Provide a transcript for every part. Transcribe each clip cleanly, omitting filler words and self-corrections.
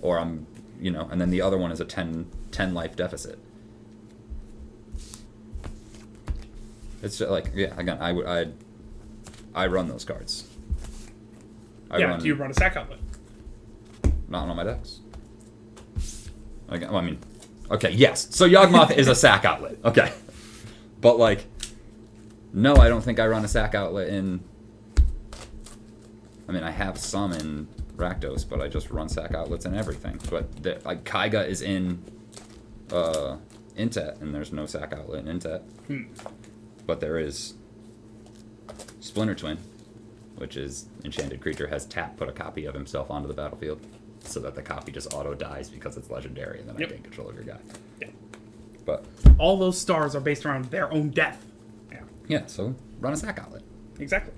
or I'm, and then the other one is a 10 life deficit. It's just like, yeah, again, I run those cards. Do you run a sack outlet? Not on my decks. Again, well, I mean, okay, yes. So Yawgmoth is a sack outlet. Okay. But, like, no, I don't think I run a sack outlet in... I mean, I have some in Rakdos, but I just run sack outlets in everything. But, Kaiga is in Intet, and there's no sack outlet in Intet. But there is Splinter Twin, which is enchanted creature has tap, put a copy of himself onto the battlefield, so that the copy just auto dies because it's legendary, and then I gain control of your guy. Yeah. But all those stars are based around their own death. Yeah. Yeah. So run a sack outlet. Exactly.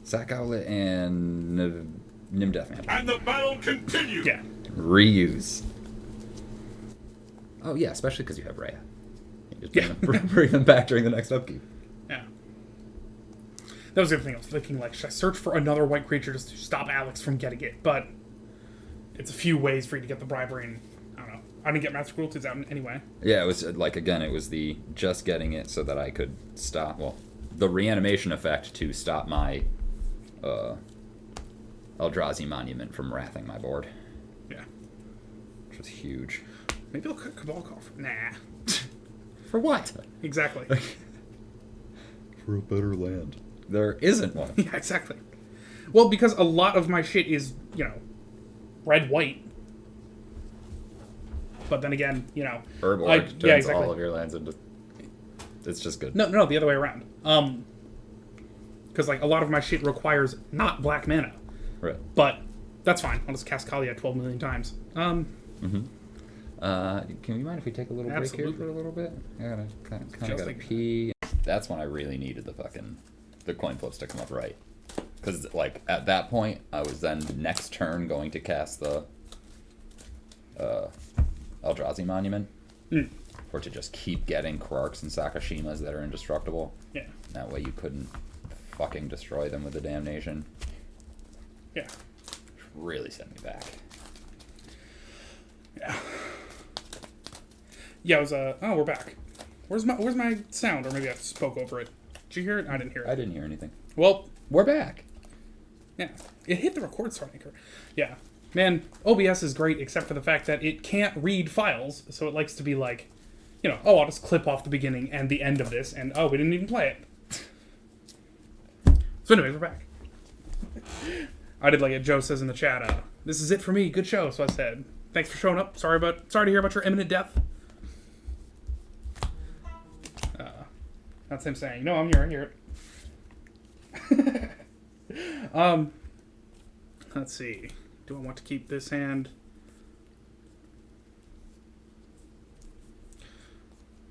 Sack outlet and Nim Deathman. And the battle continues. Yeah. Reuse. Oh yeah, especially because you have Rhea. You just bring them back during the next upkeep. Yeah. That was the other thing I was thinking, like, should I search for another white creature just to stop Alex from getting it? But it's a few ways for you to get the bribery, and I don't know. I didn't get Master Cruelties out anyway. Yeah, it was, like, again, it was the just getting it so that I could stop, well, the reanimation effect to stop my Eldrazi Monument from wrathing my board. Yeah. Which was huge. Maybe I'll cut Cabal Call for... Nah. For what? Exactly. For a better land. There isn't one. Yeah, exactly. Well, because a lot of my shit is, red-white. But then again, Herb Orc turns all of your lands into... It's just good. No, the other way around. Because, like, a lot of my shit requires not black mana. Right. But that's fine. I'll just cast Kalia 12 million times. Can you mind if we take a little break here for a little bit? I gotta pee. That's when I really needed the coin flips to come up right. Because, like, at that point, I was then next turn going to cast the Eldrazi Monument. Or to just keep getting Quarks and Sakashimas that are indestructible. Yeah. That way you couldn't fucking destroy them with the damnation. Yeah. Which really set me back. Yeah. Yeah, it was oh, we're back. Where's my sound? Or maybe I spoke over it. Did you hear it? I didn't hear it. I didn't hear anything. Well, we're back. Yeah. It hit the record start anchor. Yeah. Man, OBS is great except for the fact that it can't read files, so it likes to be like, I'll just clip off the beginning and the end of this, and we didn't even play it. So anyway, we're back. I did like it. Joe says in the chat, this is it for me. Good show. So I said, thanks for showing up. Sorry to hear about your imminent death. That's him saying, no, I'm here. I hear it. Let's see. Do I want to keep this hand?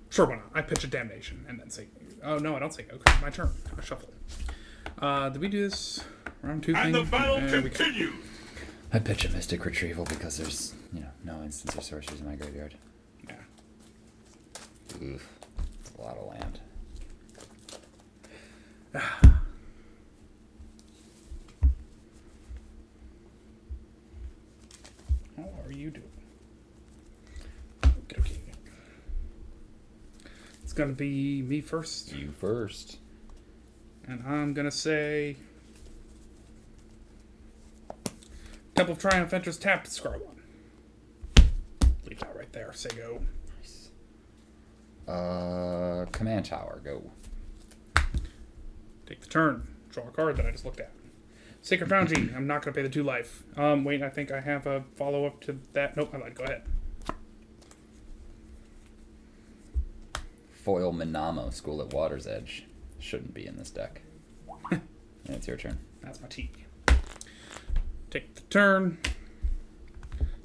Sure, why not? I pitch a damnation and then say, oh no, I don't say go. Okay, my turn. I shuffle. Did we do this round 2 thing? And the battle continues. I pitch a Mystic Retrieval because there's, no instants or sorceries in my graveyard. Yeah. Oof. It's a lot of land. How are you doing? Okay. It's gonna be me first. You first. And I'm gonna say Temple of Triumph enters tapped, discard 1. Leave that right there. Say go. Nice. Command Tower, go. Take the turn. Draw a card that I just looked at. Sacred Foundry. I'm not going to pay the 2 life. Wait, I think I have a follow-up to that. Nope, I lied. Go ahead. Foil Minamo, School at Water's Edge. Shouldn't be in this deck. And it's your turn. That's my T. Take the turn.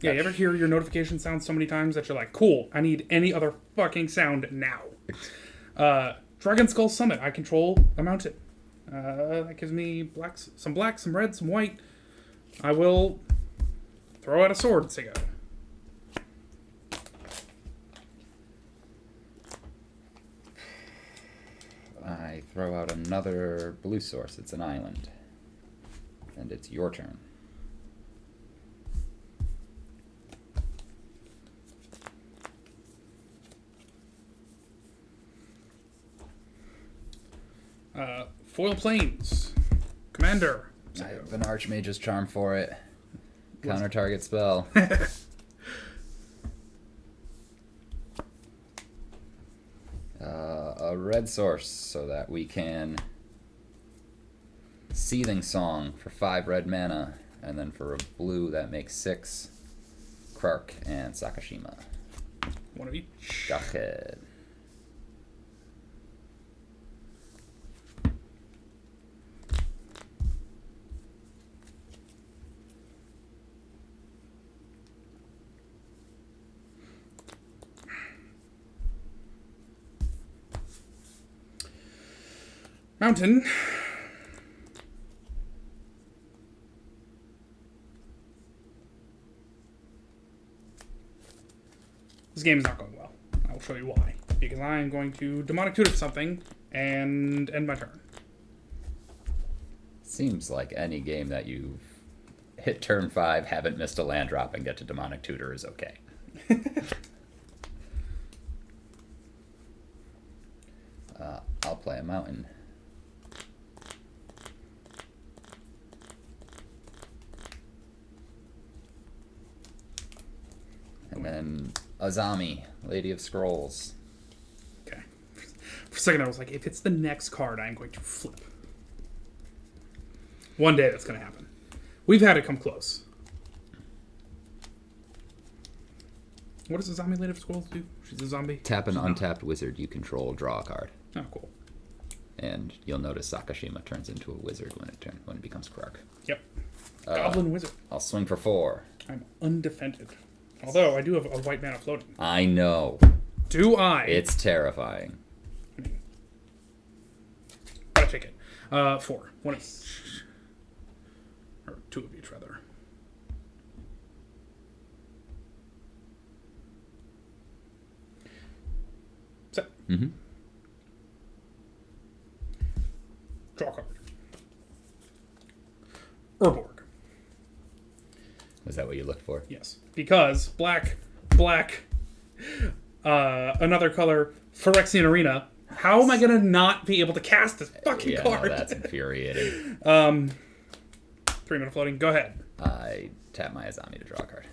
Yeah, you ever hear your notification sound so many times that you're like, cool, I need any other fucking sound now. Dragon Skull Summit. I control a mountain. That gives me some black, some red, some white. I will throw out a sword and say go. I throw out another blue source. It's an island. And it's your turn. Foil Plains. Commander. I have an Archmage's Charm for it. Counter target spell. A red source so that we can Seething Song for 5 red mana, and then for a blue that makes 6 Krark and Sakashima. One of each. Go ahead. Mountain. This game is not going well. I will show you why. Because I am going to Demonic Tutor something and end my turn. Seems like any game that you've hit turn 5, haven't missed a land drop, and get to Demonic Tutor is okay. I'll play a mountain. And then Azami, Lady of Scrolls. Okay. For a second I was like, if it's the next card, I'm going to flip. One day that's going to happen. We've had it come close. What does Azami Lady of Scrolls do? She's a zombie? Tap an untapped wizard you control, draw a card. Oh, cool. And you'll notice Sakashima turns into a wizard when it becomes Krark. Yep. Goblin Wizard. I'll swing for 4. I'm undefended. Although I do have a white mana floating. I know. Do I? It's terrifying. I take it. 4. One of each. Or 2 of each, rather. Set. Mm-hmm. Draw a card. Urborg. Was that what you looked for? Yes. Because black, another color, Phyrexian Arena. How am I going to not be able to cast this fucking card? No, that's infuriating. 3 mana floating. Go ahead. I tap my Azami to draw a card.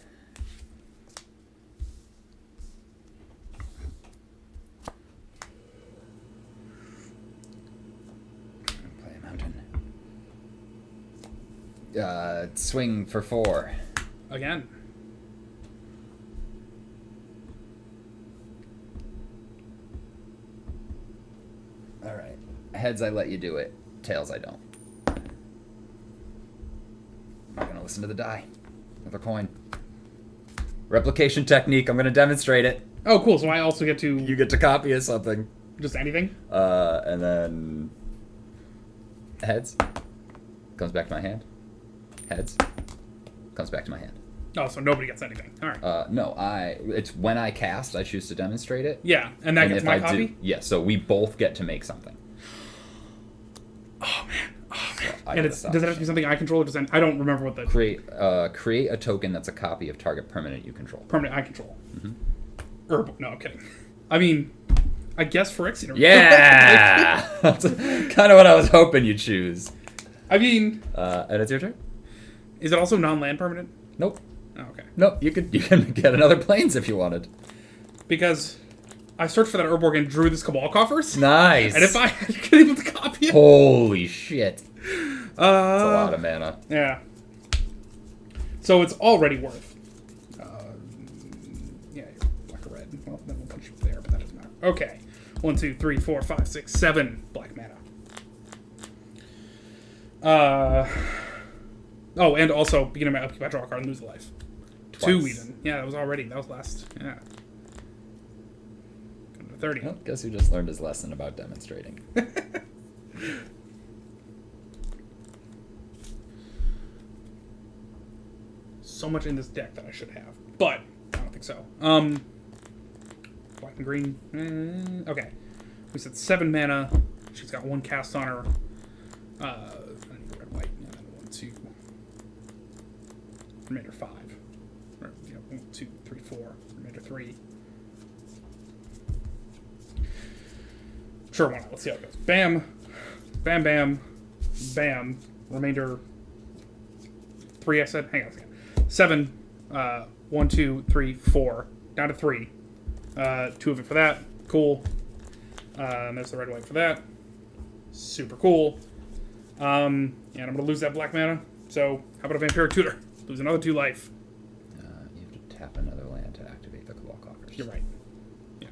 Play a mountain. Swing for 4. Again. All right. Heads, I let you do it. Tails, I don't. I'm not going to listen to the die. Another coin. Replication technique. I'm going to demonstrate it. Oh, cool. So I also get to... You get to copy of something. Just anything? And then... Heads. Comes back to my hand. Heads. Comes back to my hand. Oh, so nobody gets anything. All right. No, it's when I cast, I choose to demonstrate it. Yeah, and that gets my copy? Yeah, so we both get to make something. Oh, man. So and does it have to be something I control, or does I don't remember what the... Create a token that's a copy of target permanent you control. Permanent I control. Mm-hmm. No, I'm kidding. I mean, I guess Phyrexian. Yeah! That's kind of what I was hoping you'd choose. I mean... And it's your turn? Is it also non-land permanent? Nope. Oh, okay. Nope, you can get another planes if you wanted. Because I searched for that Urborg and drew this Cabal Coffers. Nice. And if I had been able to copy it... Holy shit. That's a lot of mana. Yeah. So it's already worth... yeah, black or red. Well, then we'll put you there, but that doesn't matter. Okay. 1, 2, 3, 4, 5, 6, 7 black mana. Oh, and also, beginning my upkeep, I draw a card and lose a life. Twice. 2 even. Yeah, that was already. That was last. Yeah. Got to 30. Well, guess who just learned his lesson about demonstrating. So much in this deck that I should have. But, I don't think so. Black and green. Okay. We said 7 mana. She's got 1 cast on her. I need red, white. Yeah, 1, 2. Remainder 5. Or, 1, 2, 3, 4. Remainder 3. Sure, why not? Let's see how it goes. Bam. Bam, bam, bam. Remainder 3, I said. Hang on a second. 7. 1, 2, 3, 4. Down to 3. 2 of it for that. Cool. And there's the red white for that. Super cool. And I'm going to lose that black mana. So, how about a Vampiric Tutor? Lose another 2 life. You have to tap another land to activate the Cabal Coffers. You're right. Yeah.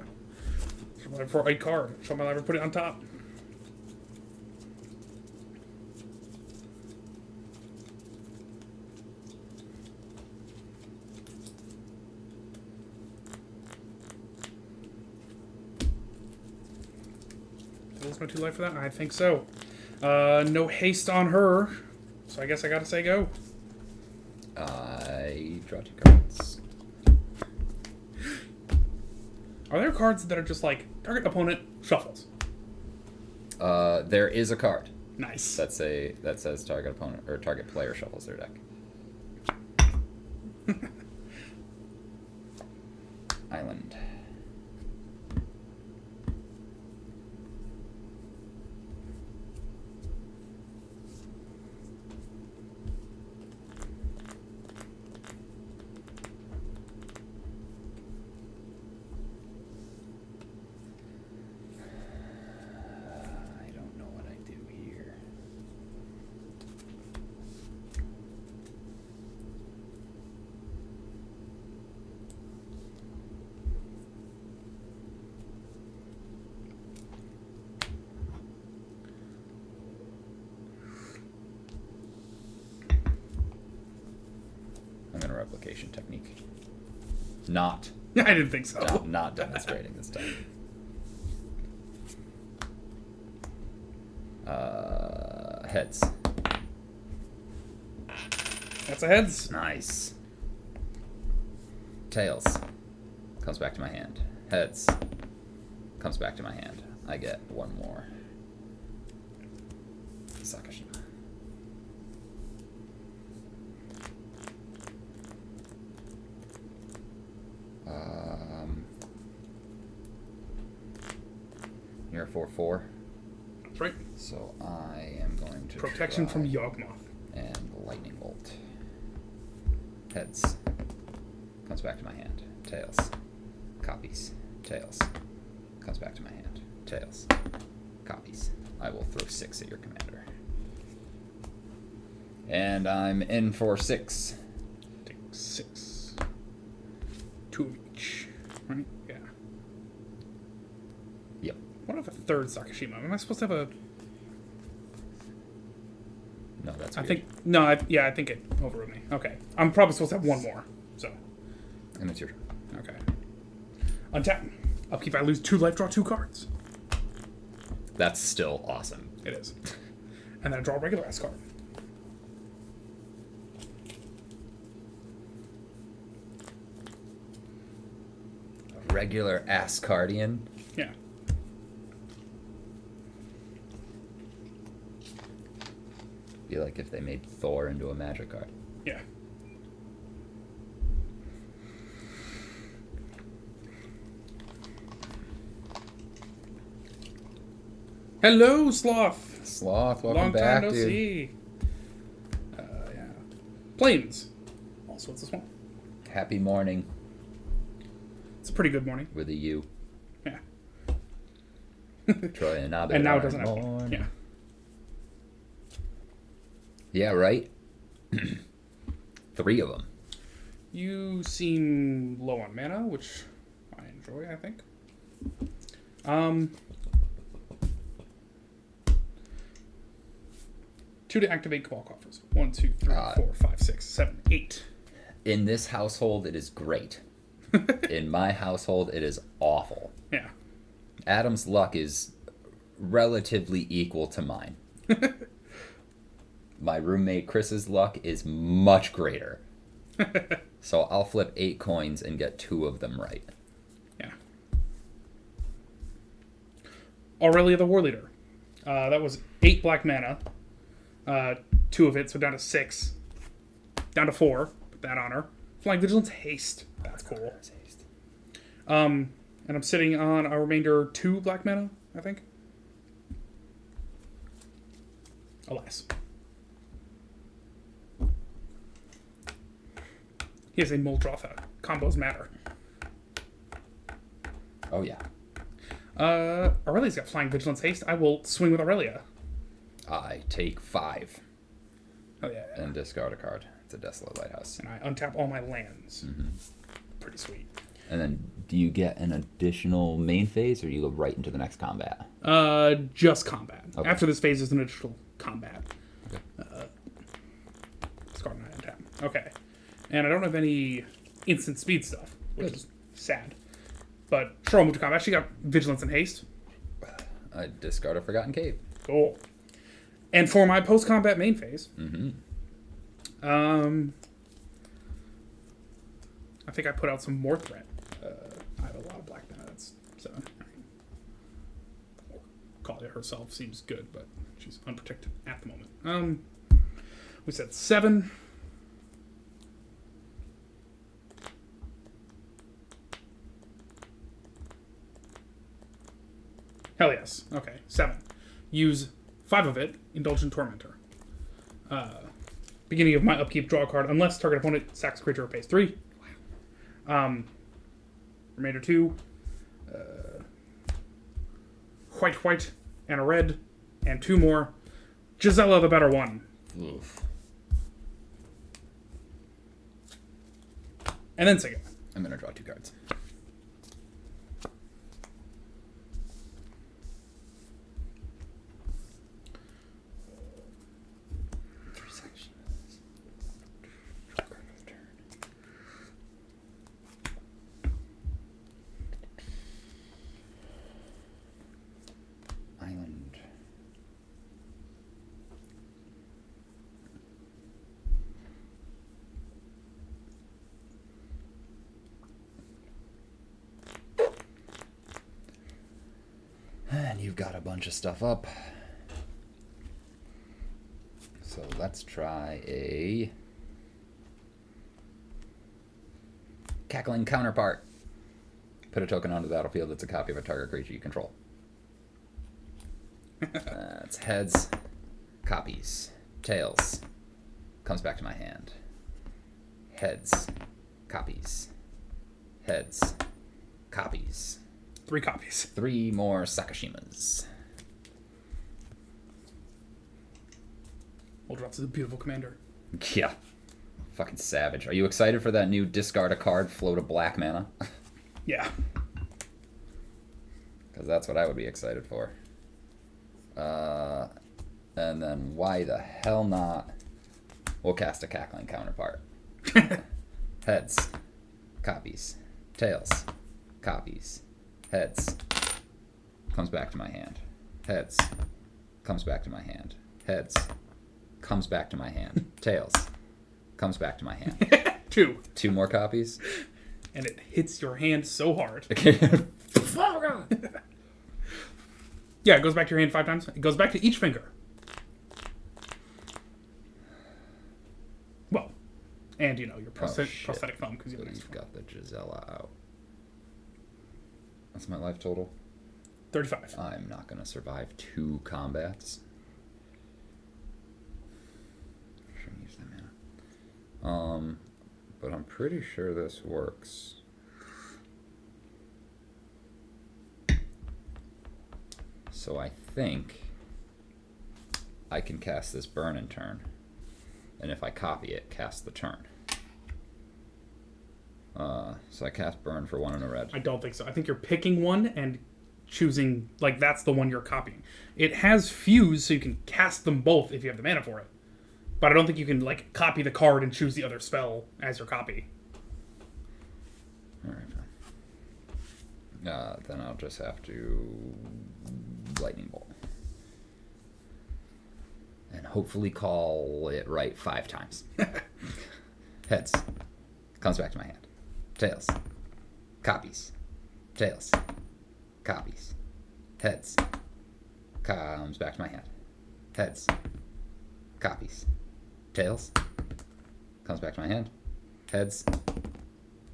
Show my library for a card. Show my library, put it on top. Did I lose my 2 life for that? I think so. No haste on her. So I guess I gotta say go. I draw 2 cards. Are there cards that are just like target opponent shuffles? There is a card. Nice. That says target opponent or target player shuffles their deck. Island. I don't know what I do here. I'm gonna replication technique. Not I didn't think so. not demonstrating this time. Heads. That's a heads. Nice. Tails. Comes back to my hand. Heads. Comes back to my hand. I get 1 more. Sakashima. You're a 4/4. That's right. So I am going to Protection try from Yawgmoth. and lightning bolt. Heads. Comes back to my hand. Tails. Copies. Tails. Comes back to my hand. Tails. Copies. I will throw 6 at your commander. And I'm in for 6. Take 6. 2 of each. Right? Yeah. Yep. What if a 3rd Sakashima? Am I supposed to have a... No, that's I weird. think... No, I think it overruled me. Okay. I'm probably supposed to have 1 more. So... And it's your turn. Okay. Untap. Upkeep, I lose 2 life, draw 2 cards. That's still awesome. It is. And then I draw a regular ass card. A regular Ascardian. Yeah. Be like if they made Thor into a magic card. Yeah. Hello, Sloth. Sloth, welcome Long back, time no dude. see. Yeah. Planes. Also, what's this one? Happy morning It's a pretty good morning. with a U. Yeah. Troy and now And now it doesn't have morning. one. Yeah. Yeah, right? 3 of them. You seem low on mana, which I enjoy, I think. 2 to activate Cabal Coffers. 1, 2, 3, 4, 5, 6, 7, 8. In this household, it is great. In my household, it is awful. Yeah. Adam's luck is relatively equal to mine. My roommate Chris's luck is much greater. So I'll flip 8 coins and get 2 of them right. Yeah. Aurelia the War Leader. That was 8 black mana. 2 of it, so down to 6. Down to 4. Put that on her. Flying Vigilance Haste. That's cool. And I'm sitting on a remainder 2 black mana, I think. Alas. He has a Muldrotha. Combos matter. Oh, yeah. Aurelia's got Flying Vigilance Haste. I will swing with Aurelia. I take 5 Oh, yeah. and discard a card. It's a Desolate Lighthouse. And I untap all my lands. Mm-hmm. Pretty sweet. And then do you get an additional main phase, or you go right into the next combat? Just combat. Okay. After this phase is an additional combat. Okay. Discard and I untap. Okay. And I don't have any instant speed stuff, which is sad. But sure, I'll move to combat. She got Vigilance and Haste. I discard a Forgotten Cave. Cool. And for my post-combat main phase, I think I put out some more threat. I have a lot of black mana. That's 7. Kalia herself seems good, but she's unprotected at the moment. We said 7. Hell yes. Okay, 7. Use 5 of it. Indulgent Tormentor. Beginning of my upkeep, draw a card unless target opponent sacks a creature or pays 3. Remainder 2. White, and a red, and 2 more. Gisela, the better one. Oof. And then Siga. I'm going to draw 2 cards. Island. And you've got a bunch of stuff up. So let's try a Cackling Counterpart. Put a token onto the battlefield that's a copy of a target creature you control. It's heads, copies, tails. Comes back to my hand. Heads, copies, heads, copies. 3 copies. 3 more Sakashimas. Muldrotha is a beautiful commander. Yeah. Fucking savage. Are you excited for that new discard a card, float a black mana? Yeah. Because that's what I would be excited for. And then why the hell not? We'll cast a Cackling Counterpart. Heads. Copies. Tails. Copies. Heads. Comes back to my hand. Heads. Comes back to my hand. Heads. Comes back to my hand. Tails. Comes back to my hand. 2. 2 more copies. And it hits your hand so hard. Oh, God. Yeah, it goes back to your hand 5 times. It goes back to each finger. Well, and your prosthetic thumb because you have an You've extra got the Gisela out. That's my life total. 35. I'm not going to survive 2 combats. Shouldn't use that mana. But I'm pretty sure this works. So I think I can cast this burn in turn. And if I copy it, cast the turn. So I cast burn for 1 and a red. I don't think so. I think you're picking one and choosing, that's the one you're copying. It has fuse, so you can cast them both if you have the mana for it. But I don't think you can, copy the card and choose the other spell as your copy. Alright, fine. Then I'll just have to Lightning Bolt. And hopefully call it right 5 times. Heads. Comes back to my hand. Tails. Copies. Tails. Copies. Heads. Comes back to my hand. Heads. Copies. Tails. Comes back to my hand. Heads.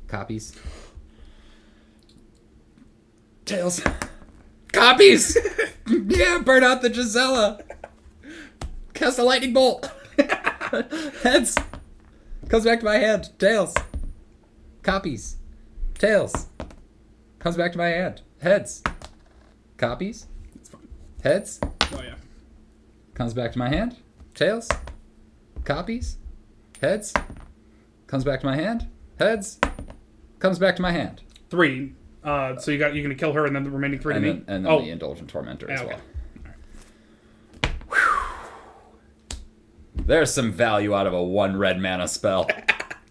Copies. Tails. Copies! Yeah, burn out the Gisela! Cast a lightning bolt. Heads. Comes back to my hand. Tails. Copies. Tails. Comes back to my hand. Heads. Copies. It's fine. Heads. Oh, yeah. Comes back to my hand. Tails. Copies. Heads. Comes back to my hand. Heads. Comes back to my hand. 3. So you're going to kill her and then the remaining 3 to me? And then the Indulgent Tormentor as well. There's some value out of a 1 red mana spell.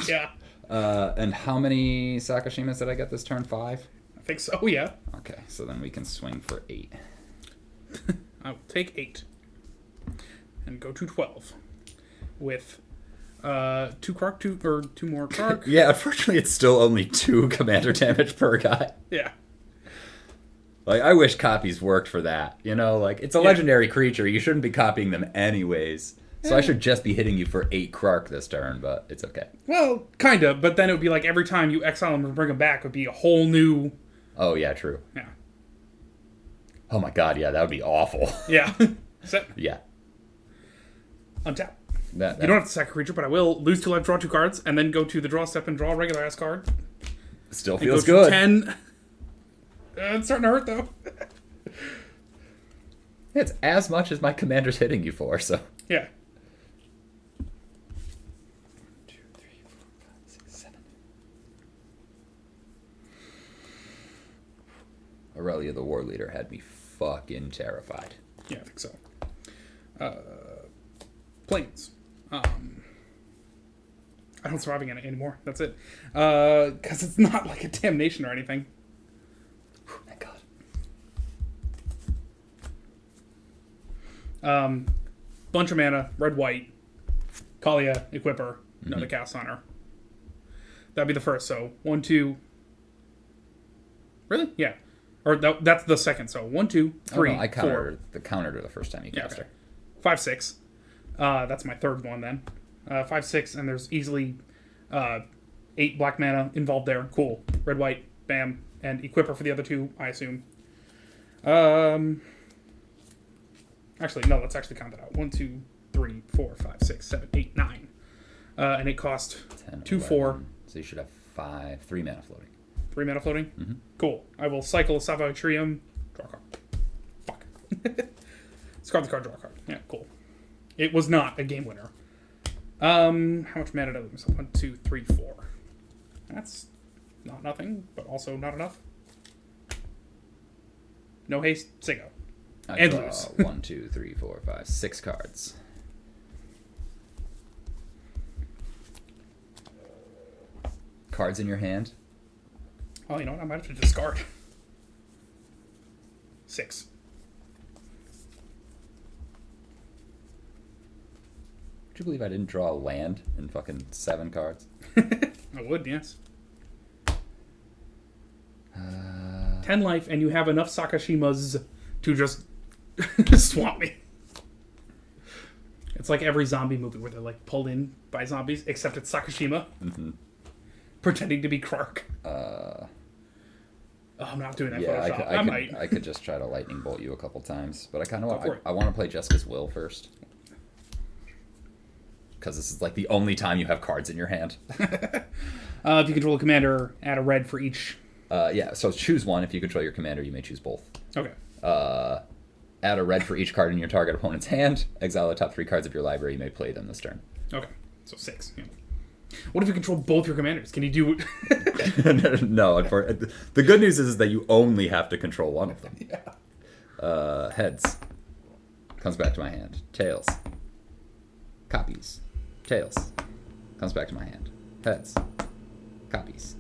Yeah. And how many Sakashimas did I get this turn? 5? I think so, yeah. Okay, so then we can swing for 8. I will take 8. And go to 12. With 2 more Kark. Yeah, unfortunately it's still only 2 commander damage per guy. Yeah. Like, I wish copies worked for that. You know, like, it's a legendary creature. You shouldn't be copying them anyways. So I should just be hitting you for 8 Krark this turn, but it's okay. Well, kind of, but then it would be like every time you exile them and bring them back would be a whole new... Oh, yeah, true. Yeah. Oh my god, yeah, that would be awful. Yeah. Set. Yeah. Untap. That. You don't have to sack a creature, but I will lose 2 life, draw 2 cards, and then go to the draw step and draw a regular ass card. Still And feels go to good. 10. It's starting to hurt, though. It's as much as my commander's hitting you for, so... Yeah. 2, 3, 4, 5, 6, 7. Aurelia the War Leader had me fucking terrified. Yeah, I think so. Planes. I don't surviving it anymore. That's it. Because it's not like a damnation or anything. Thank God. Bunch of mana, red, white, Kalia, Equipper, another cast on her. That'd be the first. So 1, 2. Really? Yeah. Or that's the second. So 1, 2, 3, I 4. countered the counter to the first time you cast her. 5, 6. That's my third one then. 5, 6, and there's easily 8 black mana involved there. Cool. Red, white, bam, and Equipper for the other 2, I assume. Actually, no, let's actually count that out. 1, 2, 3, 4, 5, 6, 7, 8, 9. And it cost 10, 2, 11. 4. So you should have 3 mana floating. 3 mana floating? Mm-hmm. Cool. I will cycle a Savai Trium. Draw a card. Fuck. Discard the card, draw a card. Yeah, cool. It was not a game winner. How much mana did I lose? 1, 2, 3, 4. That's not nothing, but also not enough. No haste, Sigo. I draw 1, 2, 3, 4, 5, 6 cards. Cards in your hand? Oh, you know what? I might have to discard. 6. Would you believe I didn't draw a land in fucking 7 cards? I would, yes. 10 life, and you have enough Sakashimas to just swamp me. It's like every zombie movie where they're like pulled in by zombies, except it's Sakashima. Mm-hmm. Pretending to be Krark. Oh, I'm not doing that yeah, Photoshop. I could just try to lightning bolt you a couple times, but I kind of Go for it. I want to play Jessica's Will first. Because this is like the only time you have cards in your hand. If you control a commander, add a red for each. Yeah, so choose one. If you control your commander, you may choose both. Okay. Add a red for each card in your target opponent's hand. Exile the top 3 cards of your library. You may play them this turn. Okay. So 6. Yeah. What if you control both your commanders? Can you do... No. The good news is that you only have to control one of them. Yeah. Heads. Comes back to my hand. Tails. Copies. Tails. Comes back to my hand. Heads. Copies.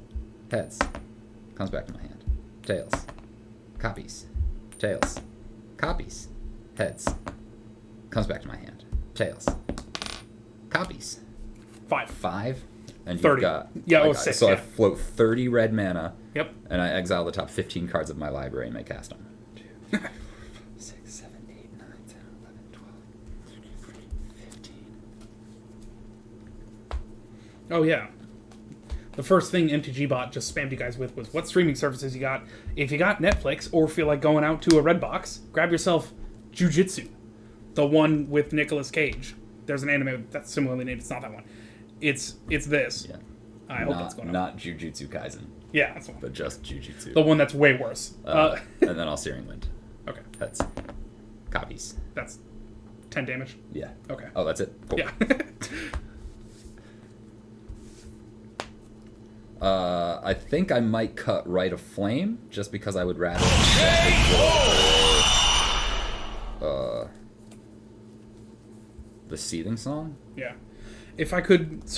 Heads. Comes back to my hand. Tails. Copies. Tails. Copies. Heads. Comes back to my hand. Tails. Copies. 5. 5. And 30. You've got... Yeah, I oh, got- 6, So I yeah. float 30 red mana. Yep. And I exile the top 15 cards of my library and may cast them. 2, 6, 7, 8, 9, 10, 11, 12, 15. Oh, yeah. The first thing MTGBot just spammed you guys with was what streaming services you got. If you got Netflix or feel like going out to a Redbox, grab yourself Jujitsu. The one with Nicolas Cage. There's an anime that's similarly named. It's not that one. It's this. Yeah. I hope that's going on. Not Jujutsu Kaisen, Yeah, that's the one. but just Jujutsu. The one that's way worse. And then I'll Searing Wind. Okay. That's copies. That's 10 damage. Yeah. Okay. Oh, that's it? Cool. Yeah. I think I might cut Rite of Flame, just because I would rather the Seething Song. Yeah. If I could